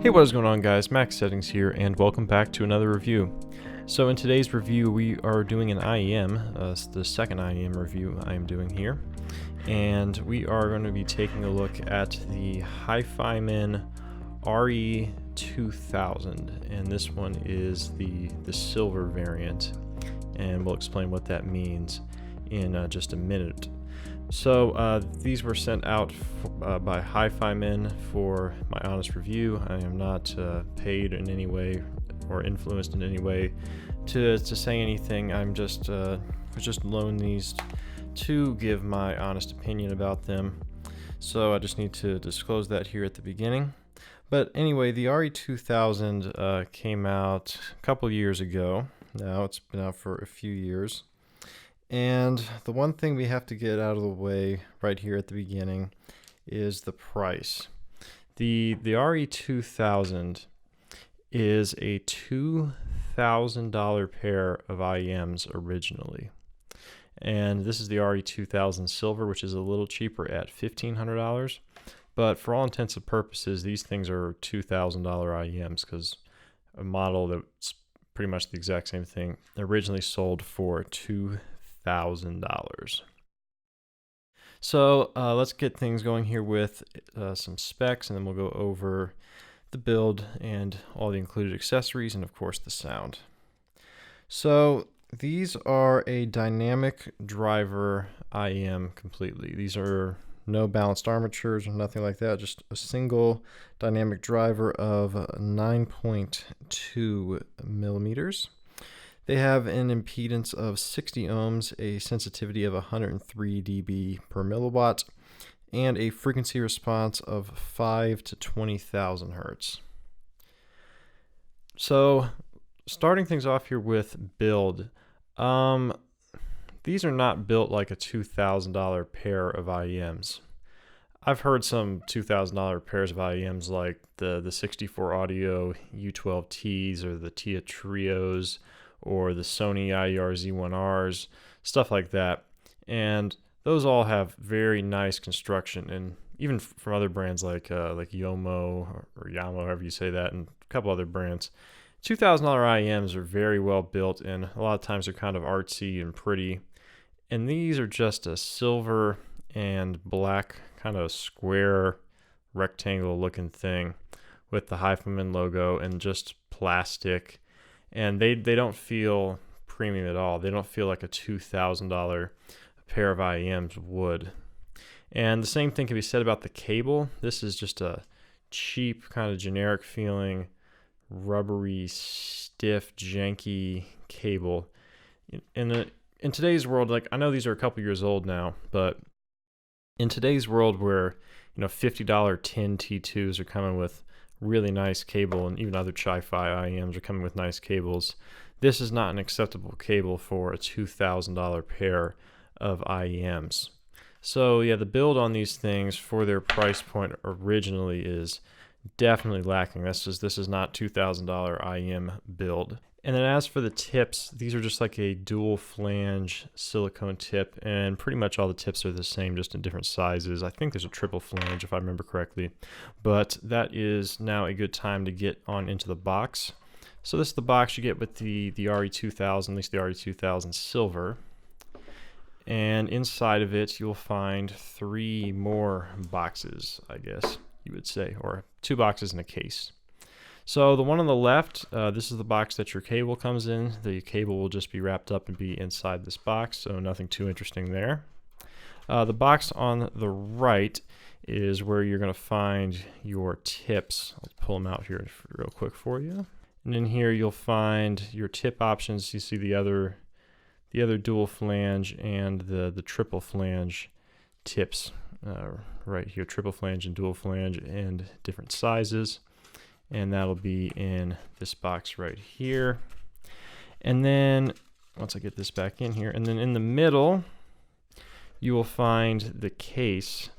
Hey, what is going on, guys? Max Settings here, and welcome back to another review. So in today's review, we are doing an IEM, the second IEM review I am doing here, and we are going to be taking a look at the Hifiman RE2000, and this one is the silver variant, and we'll explain what that means in just a minute. So these were sent out by Hifiman for my honest review. I am not paid in any way or influenced in any way to say anything. I'm just loaned these to give my honest opinion about them. So I just need to disclose that here at the beginning. But anyway, the RE2000 came out a couple years ago. Now it's been out for a few years. And the one thing we have to get out of the way right here at the beginning is the price. The RE2000 is a $2,000 pair of IEMs originally. And this is the RE2000 Silver, which is a little cheaper at $1,500. But for all intents and purposes, these things are $2,000 IEMs because a model that's pretty much the exact same thing originally sold for $2,000. So let's get things going here with some specs, and then we'll go over the build and all the included accessories and of course the sound. So these are a dynamic driver IEM completely. These are no balanced armatures or nothing like that, just a single dynamic driver of 9.2 millimeters. They have an impedance of 60 ohms, a sensitivity of 103 dB per milliwatt, and a frequency response of 5 to 20,000 hertz. So, starting things off here with build, these are not built like a $2,000 pair of IEMs. I've heard some $2,000 pairs of IEMs like the 64 Audio U12Ts or the TIA Trios, or the Sony IER Z1Rs, stuff like that. And those all have very nice construction, and even from other brands like Yomo or Yamo, however you say that, and a couple other brands. $2,000 IEMs are very well built, and a lot of times they're kind of artsy and pretty. And these are just a silver and black kind of square rectangle looking thing with the Hifiman logo and just plastic. And they don't feel premium at all. They don't feel like a $2,000 pair of IEMs would. And the same thing can be said about the cable. This is just a cheap, kind of generic feeling, rubbery, stiff, janky cable. In today's world, like, I know these are a couple years old now, but in today's world where, $50 tin T2s are coming with really nice cable, and even other Chi-Fi IEMs are coming with nice cables, this is not an acceptable cable for a $2,000 pair of IEMs. So yeah, the build on these things for their price point originally is definitely lacking. This is not $2,000 IEM build. And then as for the tips, these are just like a dual flange silicone tip, and pretty much all the tips are the same, just in different sizes. I think there's a triple flange if I remember correctly, but that is now a good time to get on into the box. So this is the box you get with the RE2000, at least the RE2000 Silver. And inside of it, you'll find 3 more boxes, I guess you would say, or 2 boxes in a case. So the one on the left, this is the box that your cable comes in. The cable will just be wrapped up and be inside this box, so nothing too interesting there. The box on the right is where you're going to find your tips. I'll pull them out here real quick for you. And in here you'll find your tip options. You see the other dual flange and the triple flange tips right here, triple flange and dual flange, and different sizes. And that'll be in this box right here. And then once I get this back in here, and then in the middle, you will find the case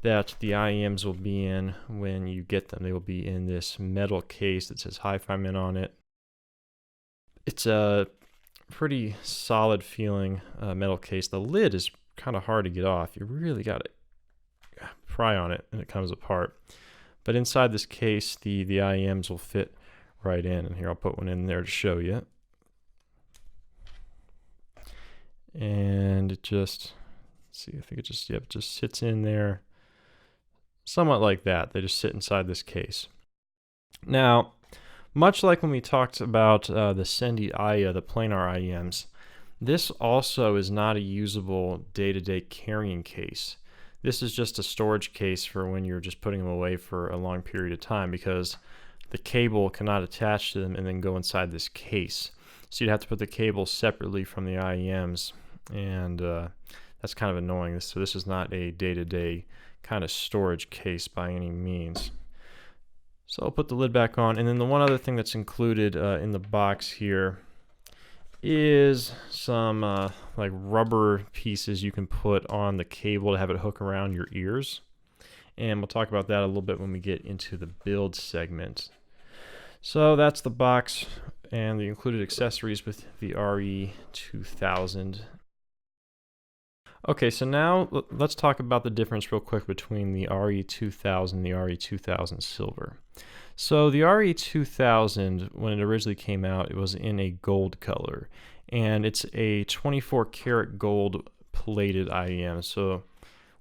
that the IEMs will be in when you get them. They will be in this metal case that says Hifiman on it. It's a pretty solid feeling metal case. The lid is kind of hard to get off. You really got to pry on it and it comes apart. But inside this case, the IEMs will fit right in. And here, I'll put one in there to show you. And it just, let's see, I think it just, yep, just sits in there somewhat like that. They just sit inside this case. Now, much like when we talked about the Sendy IA, the planar IEMs, this also is not a usable day-to-day carrying case. This is just a storage case for when you're just putting them away for a long period of time, because the cable cannot attach to them and then go inside this case. So you'd have to put the cable separately from the IEMs, and that's kind of annoying. So this is not a day-to-day kind of storage case by any means. So I'll put the lid back on, and then the one other thing that's included in the box here is some like rubber pieces you can put on the cable to have it hook around your ears. And we'll talk about that a little bit when we get into the build segment. So that's the box and the included accessories with the RE2000. Okay, so now let's talk about the difference real quick between the RE2000 and the RE2000 Silver. So the RE2000, when it originally came out, it was in a gold color, and it's a 24 karat gold plated IEM. So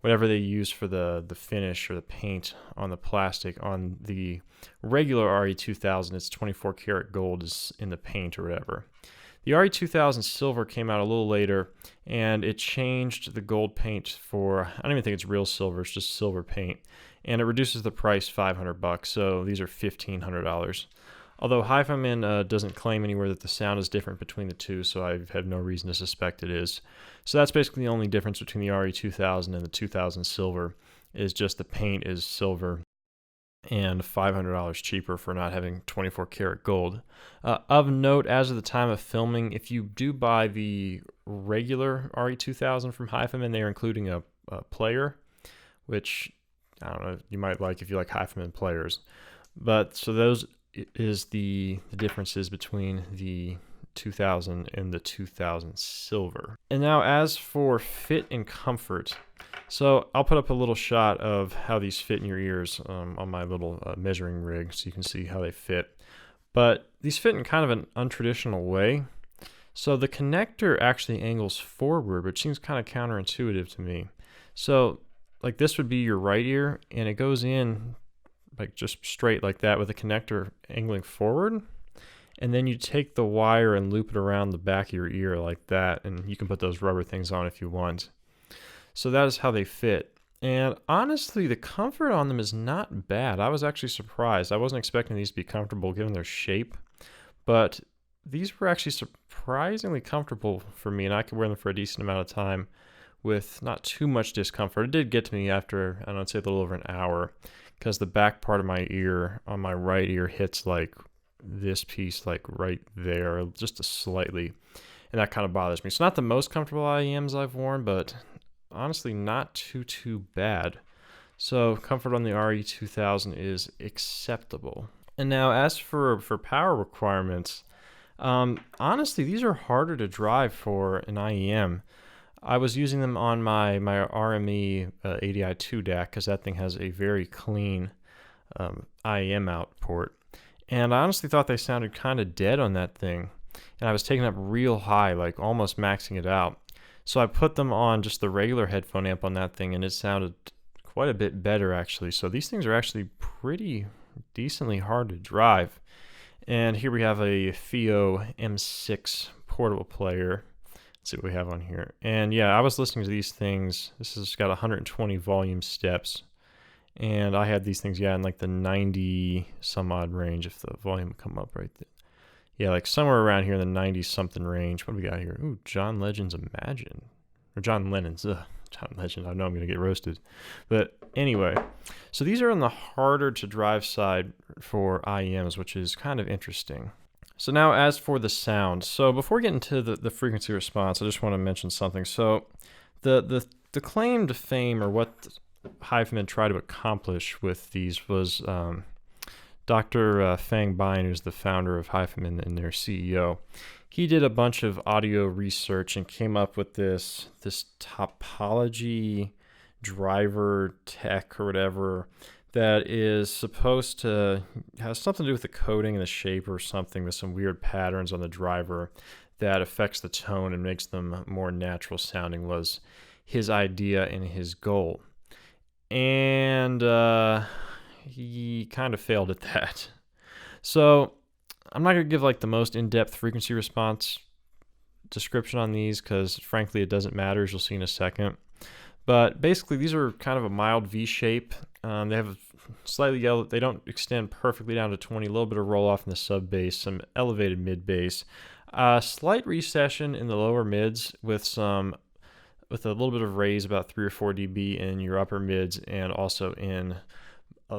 whatever they use for the finish or the paint on the plastic, on the regular RE2000, it's 24 karat gold is in the paint or whatever. The RE2000 Silver came out a little later, and it changed the gold paint for, I don't even think it's real silver, it's just silver paint, and it reduces the price $500, so these are $1,500. Although Hifiman doesn't claim anywhere that the sound is different between the two, so I have no reason to suspect it is. So that's basically the only difference between the RE2000 and the 2000 Silver, is just the paint is silver and $500 cheaper for not having 24 karat gold. Of note, as of the time of filming, if you do buy the regular RE2000 from Hifiman, they are including a player, which I don't know, you might like if you like Hifiman players. But so those is the differences between the 2000 and the 2000 Silver. And now as for fit and comfort, so I'll put up a little shot of how these fit in your ears on my little measuring rig so you can see how they fit. But these fit in kind of an untraditional way. So the connector actually angles forward, which seems kind of counterintuitive to me. So like this would be your right ear, and it goes in like just straight like that with the connector angling forward. And then you take the wire and loop it around the back of your ear like that, and you can put those rubber things on if you want. So that is how they fit. And honestly, the comfort on them is not bad. I was actually surprised. I wasn't expecting these to be comfortable given their shape, but these were actually surprisingly comfortable for me, and I could wear them for a decent amount of time with not too much discomfort. It did get to me after, I don't know, I'd say a little over an hour, because the back part of my ear, on my right ear, hits like this piece like right there, just slightly, and that kind of bothers me. It's not the most comfortable IEMs I've worn, but honestly not too bad. So comfort on the RE2000 is acceptable. And now as for power requirements, honestly these are harder to drive for an IEM. I was using them on my RME 80i2 DAC because that thing has a very clean IEM out port. And I honestly thought they sounded kind of dead on that thing. And I was taking up real high, like almost maxing it out. So I put them on just the regular headphone amp on that thing, and it sounded quite a bit better actually. So these things are actually pretty decently hard to drive. And here we have a FIO M6 portable player. Let's see what we have on here. And yeah, I was listening to these things. This has got 120 volume steps. And I had these things, yeah, in like the 90 some odd range if the volume would come up right there. Yeah, like somewhere around here in the 90 something range. What do we got here? Ooh, John Legend's Imagine. Or John Lennon's. John Legend. I know I'm going to get roasted. But anyway, so these are on the harder to drive side for IEMs, which is kind of interesting. So now as for the sound. So before we get into the frequency response, I just want to mention something. So the claim to fame, or what Hifiman tried to accomplish with these, was Dr. Fang Bien, who's the founder of Hifiman and their CEO. He did a bunch of audio research and came up with this topology driver tech or whatever that is supposed to have something to do with the coating and the shape or something, with some weird patterns on the driver that affects the tone and makes them more natural sounding, was his idea and his goal. And he kind of failed at that. So I'm not going to give like the most in-depth frequency response description on these because frankly it doesn't matter, as you'll see in a second. But basically these are kind of a mild V shape. They have slightly yellow, they don't extend perfectly down to 20, a little bit of roll off in the sub bass, some elevated mid bass, slight recession in the lower mids with a little bit of raise, about 3 or 4 dB in your upper mids, and also in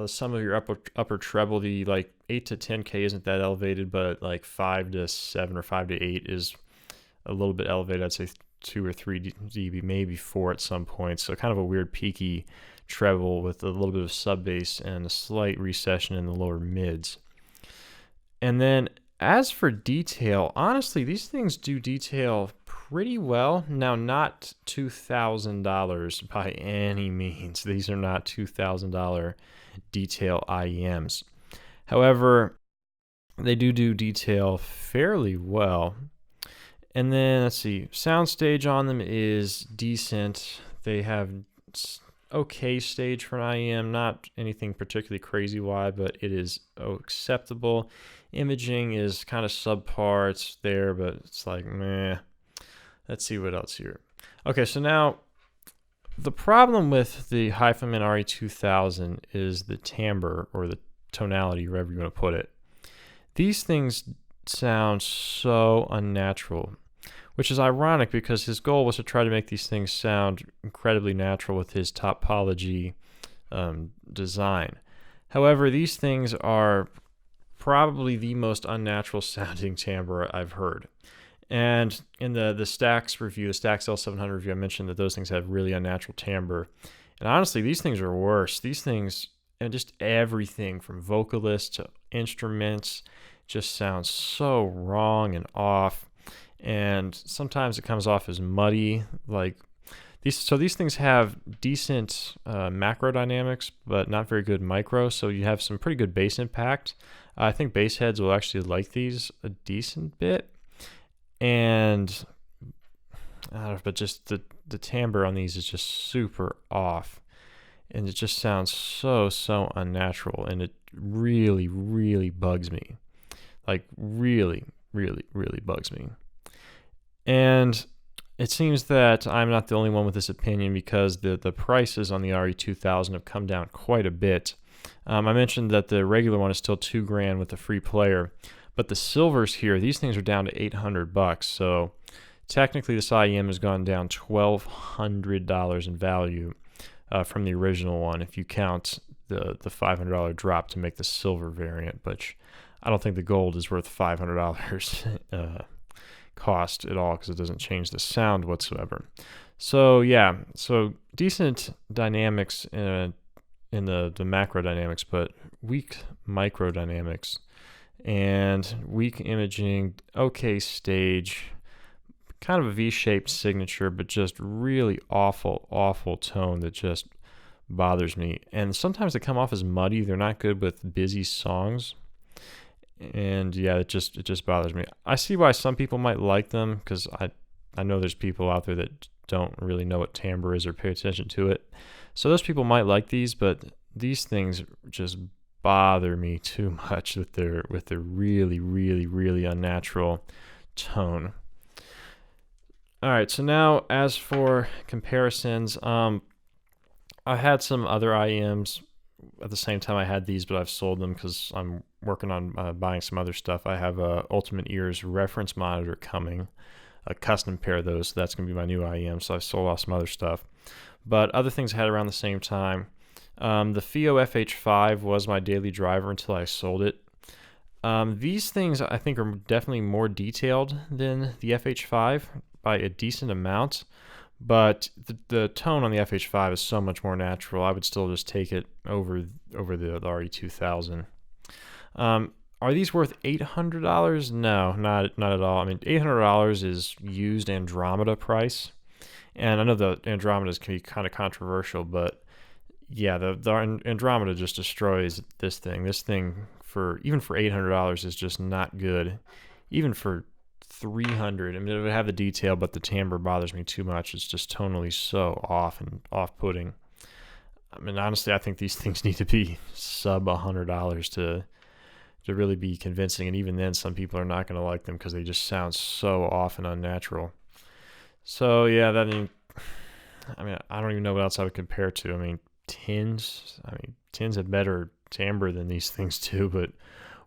some of your upper treble. The like 8 to 10K isn't that elevated, but like 5 to 7 or 5 to 8 is a little bit elevated. I'd say 2 or 3 dB, maybe 4 at some points. So kind of a weird peaky treble with a little bit of sub bass and a slight recession in the lower mids. And then as for detail, honestly, these things do detail pretty well. Now, not $2,000 by any means. These are not $2,000 detail IEMs. However, they do detail fairly well. And then let's see, soundstage on them is decent. They have okay stage for an IEM, not anything particularly crazy wide, but it is acceptable. Imaging is kind of subpar. It's there, but it's like meh. Let's see what else here. Okay, so now the problem with the Hifiman RE2000 is the timbre, or the tonality, wherever you want to put it. These things sound so unnatural, which is ironic because his goal was to try to make these things sound incredibly natural with his topology design. However, these things are probably the most unnatural sounding timbre I've heard. And in the Stax review, the Stax L700 review, I mentioned that those things have really unnatural timbre. And honestly, these things are worse. These things, and just everything from vocalists to instruments, just sounds so wrong and off. And sometimes it comes off as muddy. Like these things have decent macro dynamics, but not very good micro. So you have some pretty good bass impact. I think bass heads will actually like these a decent bit. And but just the timbre on these is just super off, and it just sounds so unnatural, and it really bugs me. Like really bugs me. And it seems that I'm not the only one with this opinion, because the prices on the RE2000 have come down quite a bit. I mentioned that the regular one is still $2,000 with the free player, but the silvers here, these things are down to $800. So technically this IEM has gone down $1,200 in value from the original one, if you count the $500 drop to make the silver variant, which I don't think the gold is worth $500 cost at all, because it doesn't change the sound whatsoever. So yeah, so decent dynamics in the macro dynamics, but weak micro dynamics and weak imaging, okay stage, kind of a V-shaped signature, but just really awful tone that just bothers me. And sometimes they come off as muddy. They're not good with busy songs. And yeah, it just bothers me. I see why some people might like them, because I know there's people out there that don't really know what timbre is or pay attention to it. So those people might like these, but these things just bother me too much with their really unnatural tone. All right, so now as for comparisons, I had some other IEMs at the same time I had these, but I've sold them because I'm working on buying some other stuff. I have a Ultimate Ears reference monitor coming, a custom pair of those, so that's going to be my new IEM, so I've sold off some other stuff. But other things I had around the same time. The FIO FH5 was my daily driver until I sold it. These things I think are definitely more detailed than the FH5 by a decent amount, but the tone on the FH5 is so much more natural. I would still just take it over the RE2000. Are these worth $800? No, not at all. I mean, $800 is used Andromeda price, and I know the Andromedas can be kind of controversial, but yeah, the Andromeda just destroys this thing. This thing for even for $800 is just not good. Even for 300, I mean, it would have the detail, but the timbre bothers me too much. It's just tonally so off and off-putting. I mean, honestly, I think these things need to be sub $100 to really be convincing, and even then, some people are not going to like them because they just sound so off and unnatural. So yeah, I mean, I don't even know what else I would compare to. I mean, tins have better timbre than these things do, but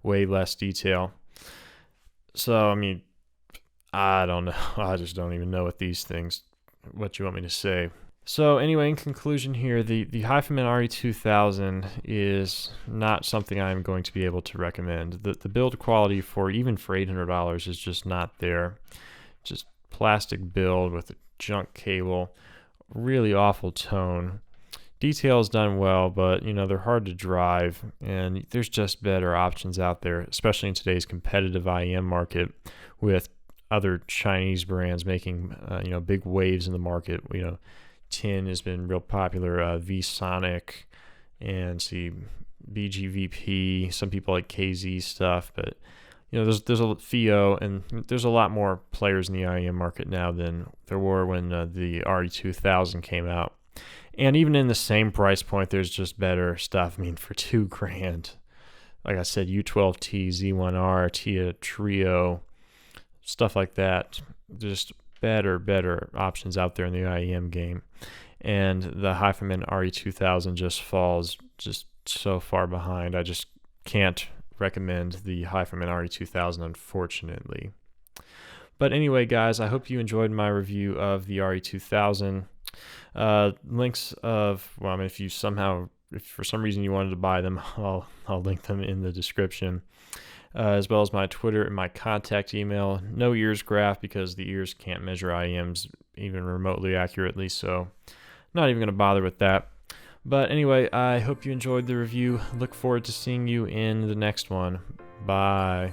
way less detail. So I mean, I don't know. I just don't even know what you want me to say. So anyway, in conclusion here, the Hifiman RE2000 is not something I'm going to be able to recommend. The build quality even for $800 is just not there. Just plastic build with a junk cable, really awful tone. Detail's done well, but they're hard to drive, and there's just better options out there, especially in today's competitive IEM market with other Chinese brands making big waves in the market. Tin has been real popular, V-Sonic, and BGVP. Some people like KZ stuff, but there's a FIO, and there's a lot more players in the IEM market now than there were when the RE2000 came out. And even in the same price point, there's just better stuff. I mean, for $2,000, like I said, U12T, Z1R, TIA Trio, stuff like that. Just better options out there in the IEM game. And the Hifiman RE2000 just falls just so far behind. I just can't recommend the Hifiman RE2000, unfortunately. But anyway, guys, I hope you enjoyed my review of the RE2000. Links if for some reason you wanted to buy them, I'll link them in the description. As well as my Twitter and my contact email. No ears graph because the ears can't measure IEMs even remotely accurately, so not even going to bother with that. But anyway, I hope you enjoyed the review. Look forward to seeing you in the next one. Bye.